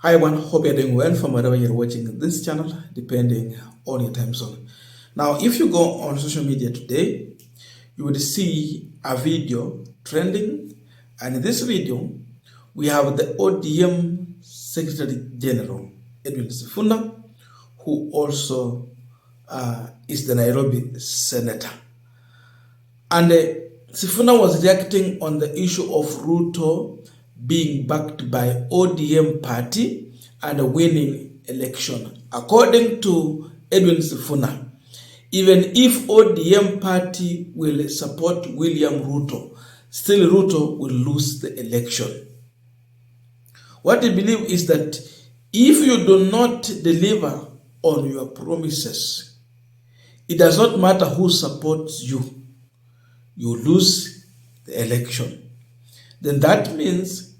Hi everyone, hope you're doing well from wherever you're watching this channel, depending on your time zone. Now, if you go on social media today, you will see a video trending, and in this video, we have the ODM Secretary General, Edwin Sifuna, who also is the Nairobi Senator. And Sifuna was reacting on the issue of Ruto being backed by ODM party and a winning election. According to Edwin Sifuna, even if ODM party will support William Ruto, still Ruto will lose the election. What he believes is that if you do not deliver on your promises, it does not matter who supports you, you lose the election. Then that means,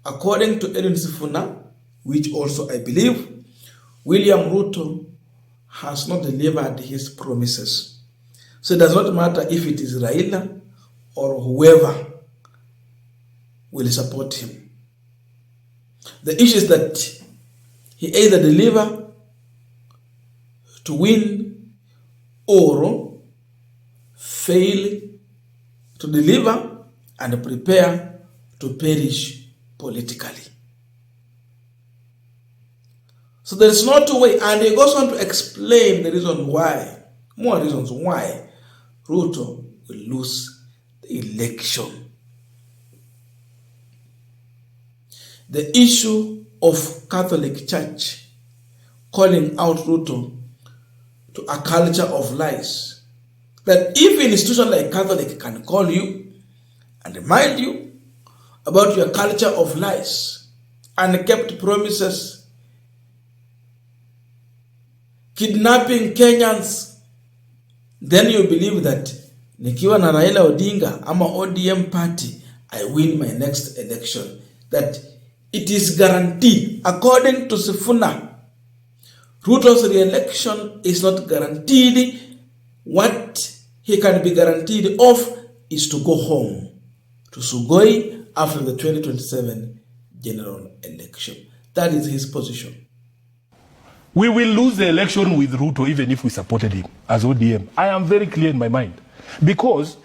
according to Edwin Sifuna, which also I believe, William Ruto has not delivered his promises. So it does not matter if it is Raila or whoever will support him. The issue is that he either deliver to win or fail to deliver and prepare to perish politically. So there is no two way, and he goes on to explain the reason why, more reasons why Ruto will lose the election. The issue of Catholic Church calling out Ruto to a culture of lies. That if an institution like Catholic can call you and remind you about your culture of lies and kept promises, kidnapping Kenyans, then you believe that nikiwa na Raila Odinga ama ODM party, I win my next election. That it is guaranteed. According to Sifuna, Ruto's re-election is not guaranteed. What he can be guaranteed of is to go home to Sugoi after the 2027 general election. That is his position. We will lose the election with Ruto even if we supported him as ODM. I am very clear in my mind because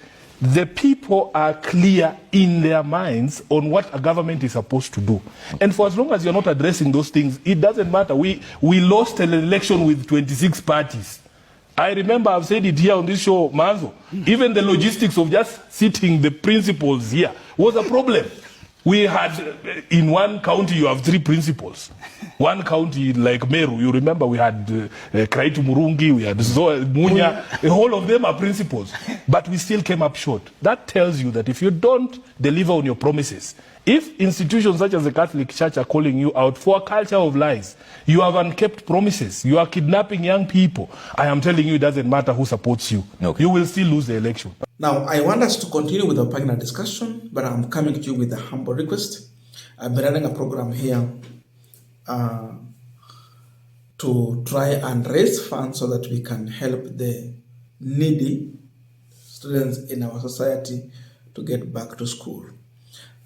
the people are clear in their minds on what a government is supposed to do. And for as long as you're not addressing those things, it doesn't matter. We lost an election with 26 parties. I remember I've said it here on this show, Manzo. Even the logistics of just sitting the principals here was a problem. We had, in one county, you have 3 principals. One county, like Meru, you remember we had Kraitu Murungi, we had Munya, the whole of them are principals. But we still came up short. That tells you that if you don't deliver on your promises, if institutions such as the Catholic Church are calling you out for a culture of lies, you have unkept promises, you are kidnapping young people, I am telling you it doesn't matter who supports you. Okay. You will still lose the election. Now, I want us to continue with our panel discussion, but I'm coming to you with a humble request. I've been running a program here to try and raise funds so that we can help the needy students in our society to get back to school.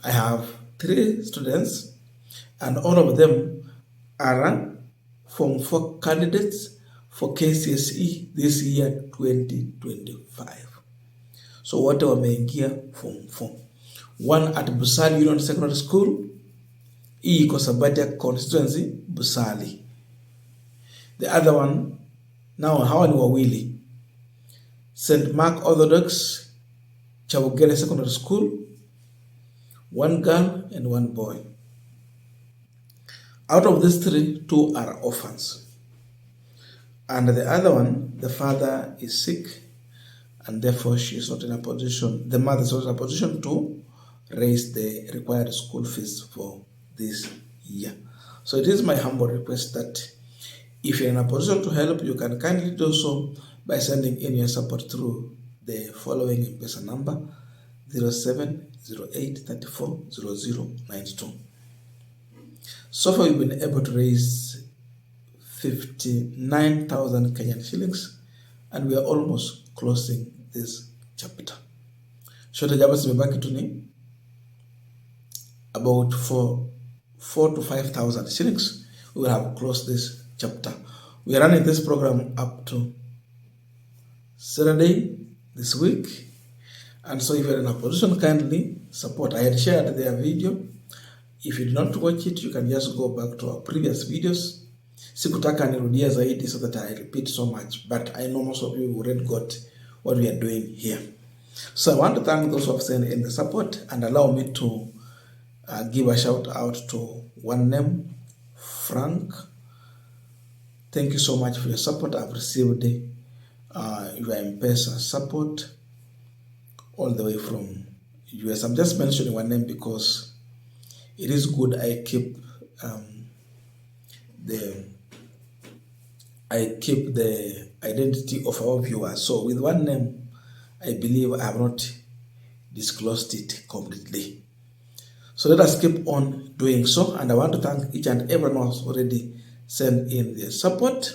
I have 3 students, and all of them are Form 4 candidates for KCSE this year 2025. So wote wameingia Form 4. One at Busali Union Secondary School, hii iko Sabatia constituency, Busali. The other one, now hawa ni wawili, St. Mark Orthodox Chabugere Secondary School, 1 girl and 1 boy. Out of these 3, 2 are orphans. And the other one, the father is sick, and therefore she is not in a position, the mother is not in a position to raise the required school fees for this year. So it is my humble request that if you're in a position to help, you can kindly do so by sending in your support through the following M-Pesa number, 0708340092. So far, we've been able to raise 59,000 Kenyan shillings, and we are almost closing this chapter. Shote jaba zimebaki tu ni about 4,000 to 5,000 shillings, we will have closed this chapter. We are running this program up to Saturday this week. And so if you're in a position, kindly support. I had shared their video. If you did not watch it, you can just go back to our previous videos. Sikutaka nirudia zaidi so that I repeat so much, but I know most of you already got what we are doing here. So I want to thank those who have sent in the support, and allow me to give a shout out to one name, Frank. Thank you so much for your support. I've received your M-Pesa support all the way from US. I'm just mentioning one name because it is good I keep the identity of our viewers. So with one name, I believe I have not disclosed it completely. So let us keep on doing so. And I want to thank each and everyone who has already sent in their support.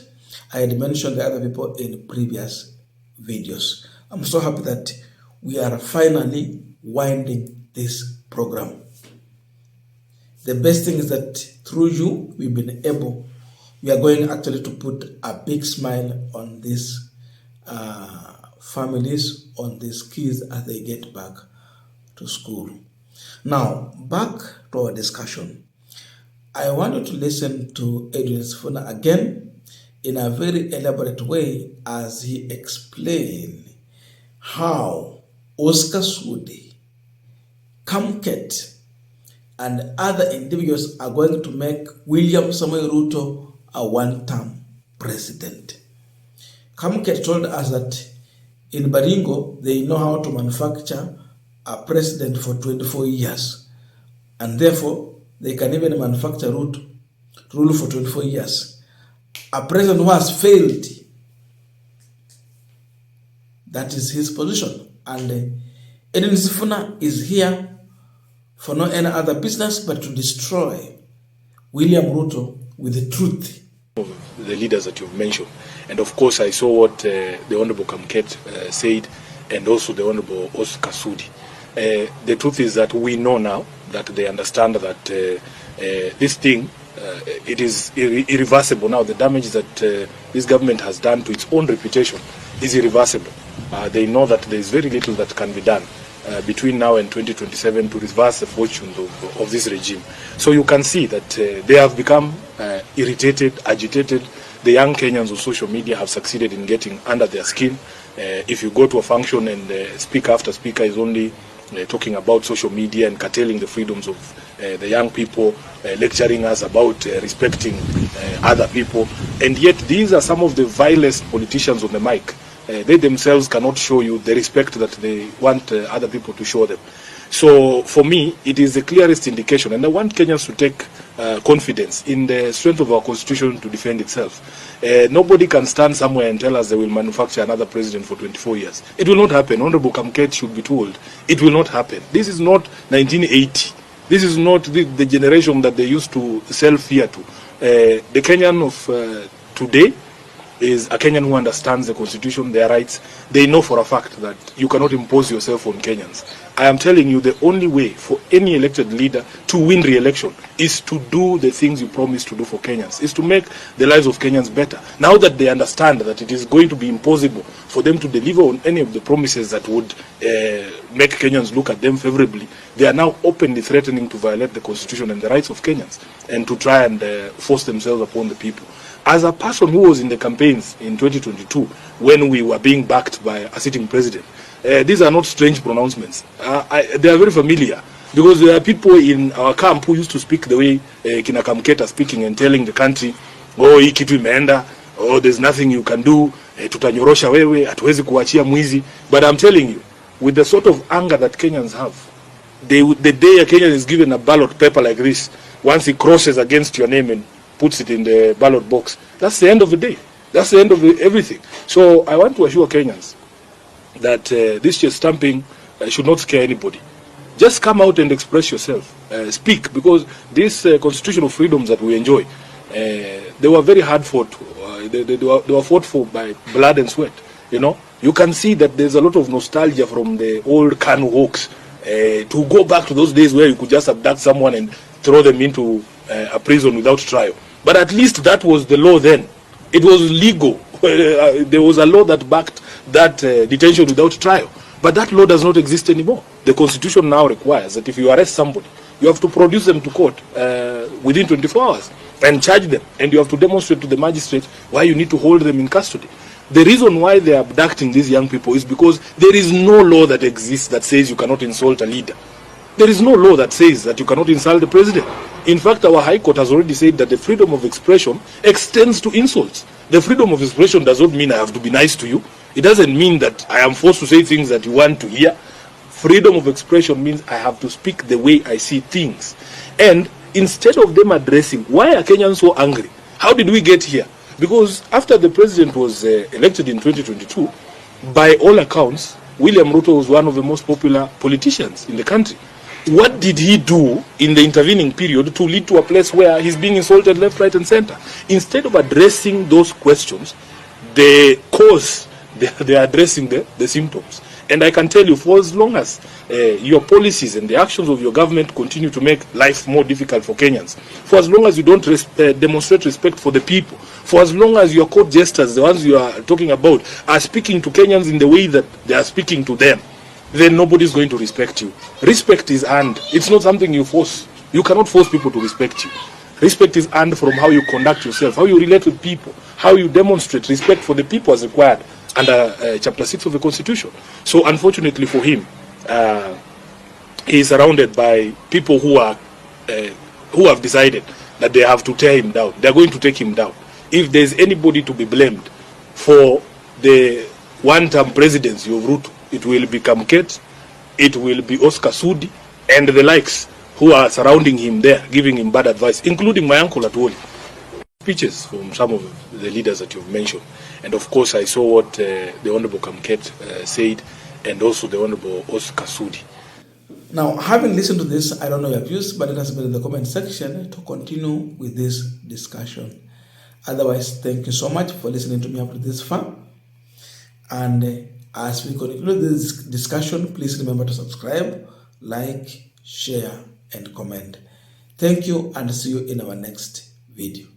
I had mentioned the other people in previous videos. I'm so happy that we are finally winding this program. The best thing is that through you, we are going actually to put a big smile on these families, on these kids as they get back to school. Now, back to our discussion. I want you to listen to Edwin Sifuna again in a very elaborate way as he explained how Oscar Sudi, Kamket, and other individuals are going to make William Samoei Ruto a one-term president. Kamket told us that in Baringo, they know how to manufacture a president for 24 years. And therefore, they can even manufacture Ruto to rule for 24 years. A president who has failed. That is his position. And Edwin Sifuna is here for no any other business but to destroy William Ruto with the truth. Of the leaders that you've mentioned. And of course, I saw what the Honorable Kamket said, and also the Honorable Oscar Sudi. The truth is that we know now that they understand that this thing, it is irreversible now. The damage that this government has done to its own reputation is irreversible. They know that there is very little that can be done between now and 2027 to reverse the fortunes of this regime. So you can see that they have become irritated, agitated. The young Kenyans on social media have succeeded in getting under their skin. If you go to a function and speaker after speaker is only talking about social media and curtailing the freedoms of the young people, lecturing us about respecting other people, and yet these are some of the vilest politicians on the mic. They themselves cannot show you the respect that they want other people to show them. So for me, it is the clearest indication, and I want Kenyans to take confidence in the strength of our constitution to defend itself. Nobody can stand somewhere and tell us they will manufacture another president for 24 years. It will not happen. Honorable Kamket should be told it will not happen. This is not 1980. This is not the generation that they used to sell fear to. The Kenyan of today is a Kenyan who understands the constitution, their rights. They know for a fact that you cannot impose yourself on Kenyans. I am telling you, the only way for any elected leader to win re-election is to do the things you promise to do for Kenyans, is to make the lives of Kenyans better. Now that they understand that it is going to be impossible for them to deliver on any of the promises that would make Kenyans look at them favorably, they are now openly threatening to violate the constitution and the rights of Kenyans and to try and force themselves upon the people. As a person who was in the campaigns in 2022, when we were being backed by a sitting president, these are not strange pronouncements. They are very familiar, because there are people in our camp who used to speak the way Kina Kamket are speaking and telling the country, oh, hii kitu imeenda, oh, there's nothing you can do, tutanyorosha wewe, hatuwezi kuachia mwizi. But I'm telling you, with the sort of anger that Kenyans have, the day a Kenyan is given a ballot paper like this, once he crosses against your name and puts it in the ballot box, that's the end of the day. That's the end of everything. So I want to assure Kenyans that this chest stamping should not scare anybody. Just come out and express yourself. Speak, because these constitutional freedoms that we enjoy, they were very hard fought. They were fought for by blood and sweat. You know, you can see that there's a lot of nostalgia from the old Kanu hawks to go back to those days where you could just abduct someone and throw them into a prison without trial. But at least that was the law then. It was legal. There was a law that backed that detention without trial. But that law does not exist anymore. The Constitution now requires that if you arrest somebody, you have to produce them to court within 24 hours and charge them. And you have to demonstrate to the magistrate why you need to hold them in custody. The reason why they are abducting these young people is because there is no law that exists that says you cannot insult a leader. There is no law that says that you cannot insult the president. In fact, our High Court has already said that the freedom of expression extends to insults. The freedom of expression does not mean I have to be nice to you. It doesn't mean that I am forced to say things that you want to hear. Freedom of expression means I have to speak the way I see things. And instead of them addressing, why are Kenyans so angry? How did we get here? Because after the president was elected in 2022, by all accounts, William Ruto was one of the most popular politicians in the country. What did he do in the intervening period to lead to a place where he's being insulted left, right, and center? Instead of addressing those questions, the cause, they are addressing the symptoms. And I can tell you, for as long as your policies and the actions of your government continue to make life more difficult for Kenyans, for as long as you don't demonstrate respect for the people, for as long as your court jesters, the ones you are talking about, are speaking to Kenyans in the way that they are speaking to them, then nobody is going to respect you. Respect is earned. It's not something you force. You cannot force people to respect you. Respect is earned from how you conduct yourself, how you relate with people, how you demonstrate respect for the people as required under Chapter 6 of the Constitution. So unfortunately for him, he is surrounded by people who have decided that they have to tear him down. They are going to take him down. If there is anybody to be blamed for the one-term presidency of Ruto, it will be Kamket, it will be Oscar Sudi, and the likes who are surrounding him there, giving him bad advice, including my uncle Atwoli. Speeches from some of the leaders that you've mentioned. And of course, I saw what the Honorable Kamket said, and also the Honorable Oscar Sudi. Now, having listened to this, I don't know your views, but let us put in the comment section to continue with this discussion. Otherwise, thank you so much for listening to me up to this far. And as we conclude this discussion, please remember to subscribe, like, share, and comment. Thank you, and see you in our next video.